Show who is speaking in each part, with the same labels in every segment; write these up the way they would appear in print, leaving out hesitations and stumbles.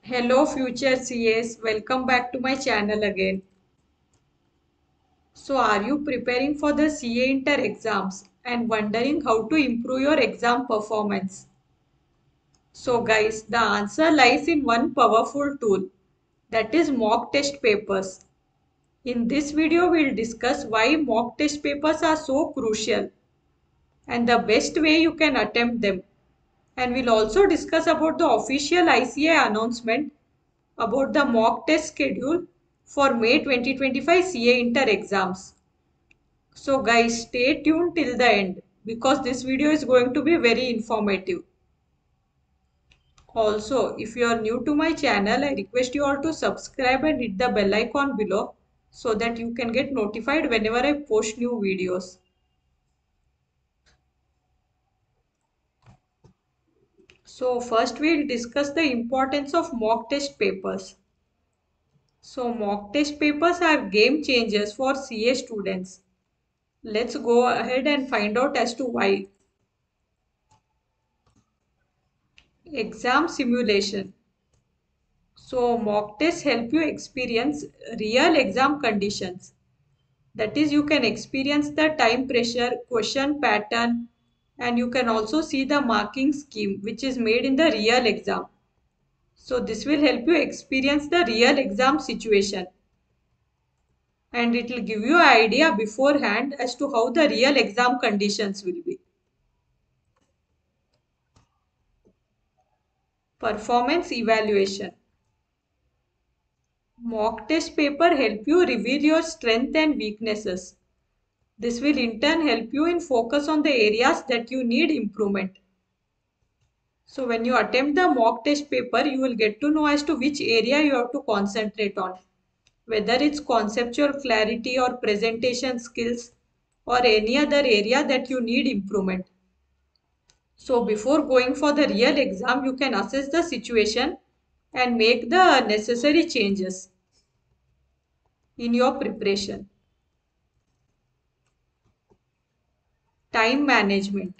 Speaker 1: Hello future CAs, welcome back to my channel again. So are you preparing for the CA Inter exams and wondering how to improve your exam performance? So guys, the answer lies in one powerful tool, that is mock test papers. In this video we'll discuss why mock test papers are so crucial and the best way you can attempt them. And we'll also discuss about the official ICA announcement about the mock test schedule for May 2025 CA Inter exams. So guys, stay tuned till the end because this video is going to be very informative. Also, if you are new to my channel, I request you all to subscribe and hit the bell icon below so that you can get notified whenever I post new videos. So first we'll discuss the importance of mock test papers. So mock test papers are game changers for CA students. Let's go ahead and find out as to why. Exam simulation. So mock tests help you experience real exam conditions. That is, you can experience the time pressure, question pattern, and you can also see the marking scheme which is made in the real exam. So this will help you experience the real exam situation. And it will give you an idea beforehand as to how the real exam conditions will be. Performance evaluation. Mock test paper help you reveal your strength and weaknesses. This will in turn help you in focus on the areas that you need improvement. So when you attempt the mock test paper, you will get to know as to which area you have to concentrate on. Whether it's conceptual clarity or presentation skills or any other area that you need improvement. So before going for the real exam, you can assess the situation and make the necessary changes in your preparation. Time management.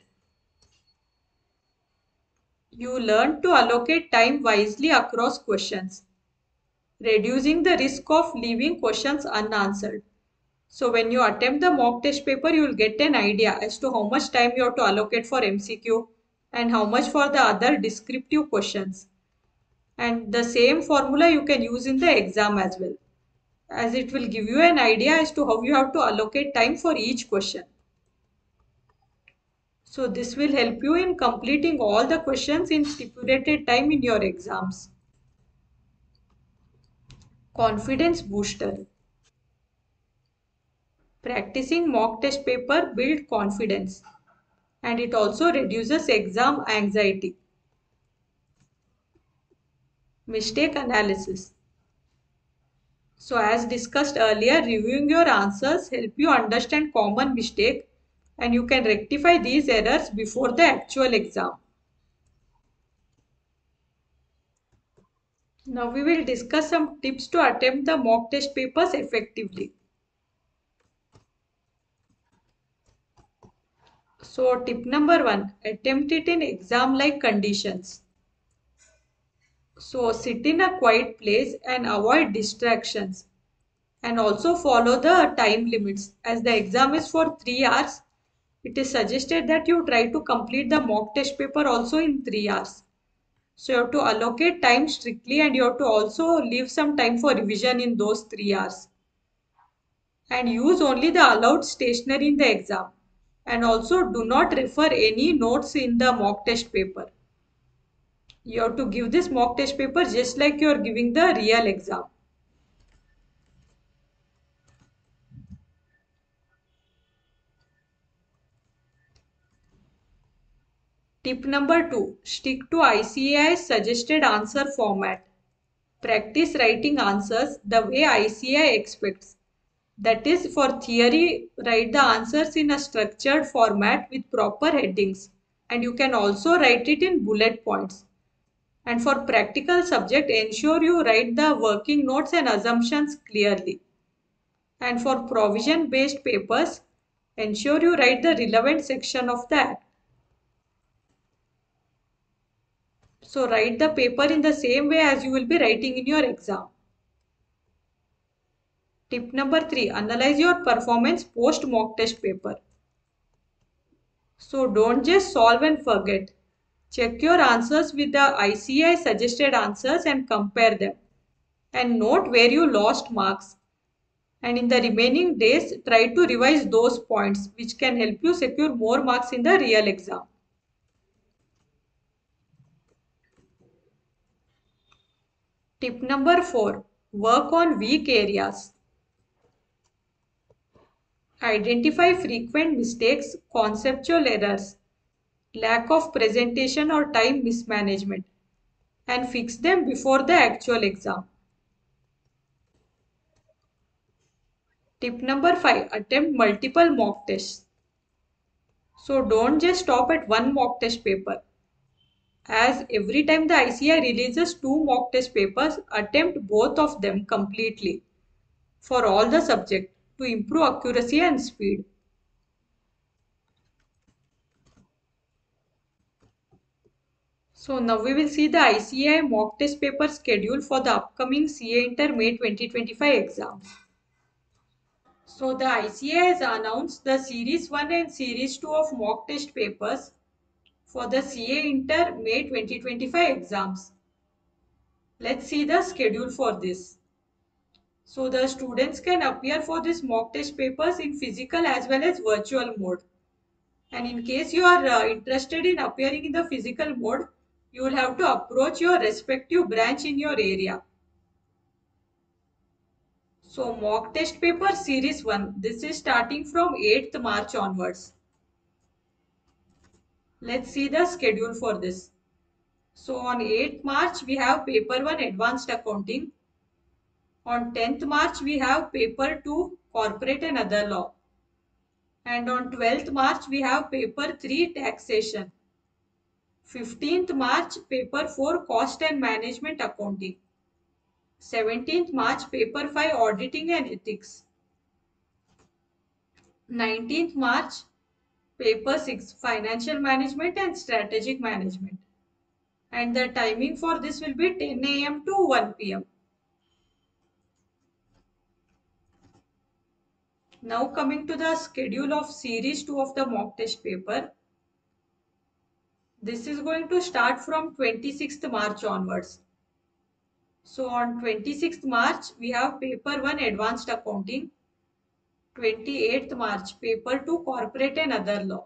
Speaker 1: You learn to allocate time wisely across questions, reducing the risk of leaving questions unanswered. So when you attempt the mock test paper, you will get an idea as to how much time you have to allocate for MCQ and how much for the other descriptive questions. And the same formula you can use in the exam as well, as it will give you an idea as to how you have to allocate time for each question. So this will help you in completing all the questions in stipulated time in your exams. Confidence booster. Practicing mock test paper builds confidence and it also reduces exam anxiety. Mistake analysis. So as discussed earlier, reviewing your answers help you understand common mistake and you can rectify these errors before the actual exam. Now we will discuss some tips to attempt the mock test papers effectively. So tip number 1, attempt it in exam-like conditions. So sit in a quiet place and avoid distractions and also follow the time limits. As the exam is for 3 hours, it is suggested that you try to complete the mock test paper also in 3 hours. So you have to allocate time strictly and you have to also leave some time for revision in those 3 hours. And use only the allowed stationery in the exam. And also do not refer any notes in the mock test paper. You have to give this mock test paper just like you are giving the real exam. Tip number 2, stick to ICAI's suggested answer format. Practice writing answers the way ICAI expects. That is, for theory, write the answers in a structured format with proper headings. And you can also write it in bullet points. And for practical subject, ensure you write the working notes and assumptions clearly. And for provision based papers, ensure you write the relevant section of the act. So write the paper in the same way as you will be writing in your exam. Tip number 3, analyze your performance post mock test paper. So don't just solve and forget. Check your answers with the ICAI suggested answers and compare them. And note where you lost marks. And in the remaining days, try to revise those points which can help you secure more marks in the real exam. Tip number 4, work on weak areas. Identify frequent mistakes, conceptual errors, lack of presentation or time mismanagement, and fix them before the actual exam. Tip number 5, attempt multiple mock tests. So don't just stop at one mock test paper. As every time the ICAI releases two mock test papers, attempt both of them completely for all the subject to improve accuracy and speed. So now we will see the ICAI mock test paper schedule for the upcoming CA Inter May 2025 exams. So the ICAI has announced the Series 1 and Series 2 of mock test papers for the CA Inter May 2025 exams. Let's see the schedule for this. So the students can appear for this mock test papers in physical as well as virtual mode. And in case you are interested in appearing in the physical mode, you will have to approach your respective branch in your area. So mock test paper series 1, this is starting from 8th March onwards. Let's see the schedule for this. So on 8th March we have paper 1 advanced accounting. On 10th March we have paper 2 corporate and other law. And on 12th March we have paper 3 taxation. 15th March paper 4 cost and management accounting. 17th March paper 5 auditing and ethics. 19th March paper 6 financial management and strategic management. And the timing for this will be 10 a.m. to 1 p.m. Now coming to the schedule of series 2 of the mock test paper. This is going to start from 26th March onwards. So on 26th March, we have paper 1 advanced accounting. 28th March, paper 2 corporate and other law.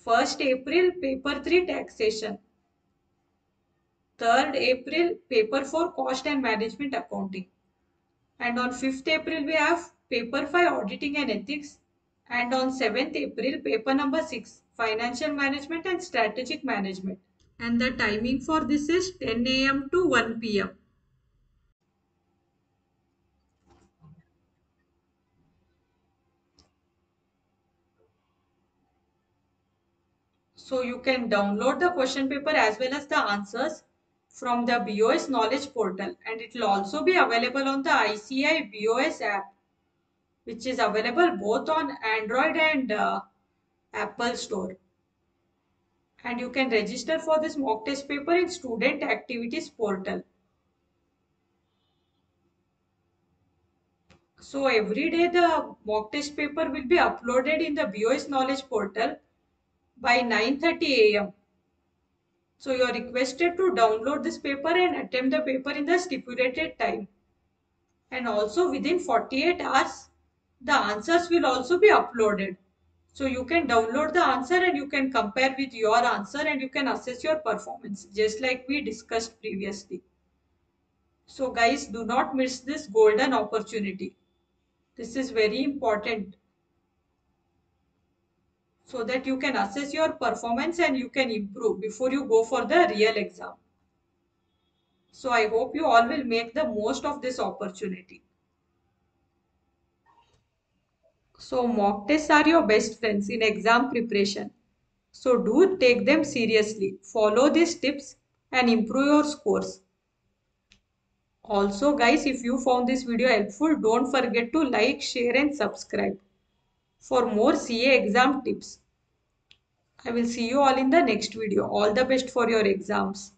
Speaker 1: 1st April, paper 3 taxation. 3rd April, paper 4 cost and management accounting. And on 5th April, we have paper 5 auditing and ethics. And on 7th April, paper number 6 financial management and strategic management. And the timing for this is 10 a.m. to 1 p.m. So you can download the question paper as well as the answers from the BOS Knowledge Portal, and it will also be available on the ICAI BOS app, which is available both on Android and Apple Store. And you can register for this mock test paper in Student Activities Portal. So every day the mock test paper will be uploaded in the BOS Knowledge Portal by 9:30 a.m. So you are requested to download this paper and attempt the paper in the stipulated time. And also within 48 hours, the answers will also be uploaded. So you can download the answer and you can compare with your answer and you can assess your performance, just like we discussed previously. So guys, do not miss this golden opportunity. This is very important so that you can assess your performance and you can improve before you go for the real exam. So I hope you all will make the most of this opportunity. So mock tests are your best friends in exam preparation. So do take them seriously. Follow these tips and improve your scores. Also guys, if you found this video helpful, don't forget to like, share and subscribe for more CA exam tips. I will see you all in the next video. All the best for your exams.